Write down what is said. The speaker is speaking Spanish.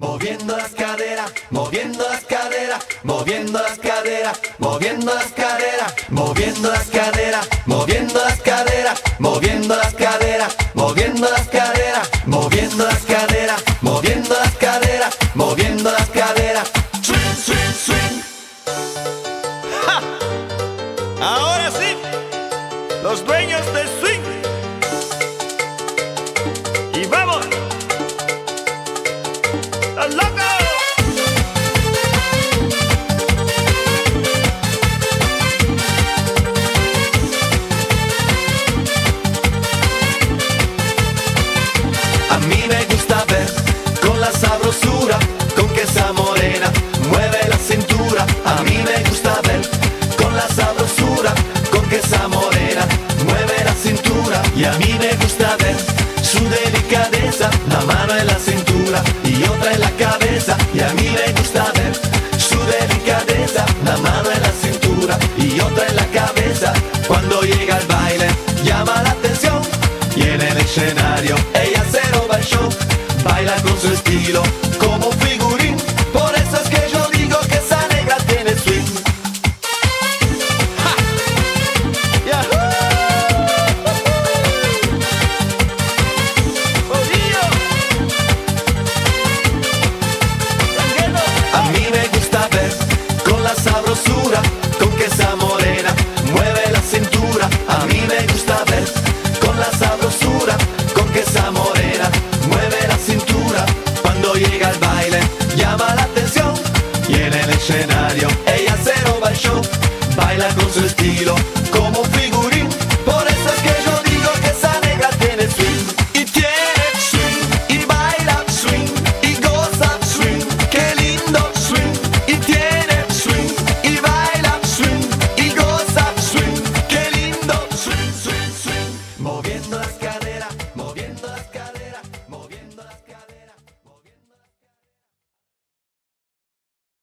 Moviendo las caderas, moviendo las caderas, moviendo las caderas, moviendo las caderas, moviendo las caderas, moviendo las caderas, moviendo las caderas, moviendo las caderas, moviendo las caderas, moviendo las caderas, moviendo las caderas. Swing, swing, swing. ¡Ja! Ahora sí, los dueños del swing. Y vamos. ¡Los locos! A mí me gusta ver con la sabrosura con que esa morena mueve la cintura. A mí me gusta ver con la sabrosura con que esa morena mueve la cintura. Y a mí me gusta ver su delicadeza, la mano en la cintura y otra en la cabeza. Y a mí me gusta ver su delicadeza, la mano en la cintura y otra en la cabeza. Cuando llega al baile llama la atención y en el escenario ella se roba el show. Baila con su estilo como un figurín, por eso es que yo digo que esa negra tiene swing. ¡Ja! ¡Yahoo! ¡Bolillo! ¡Tranquilo! A mí me gusta ver con la sabrosura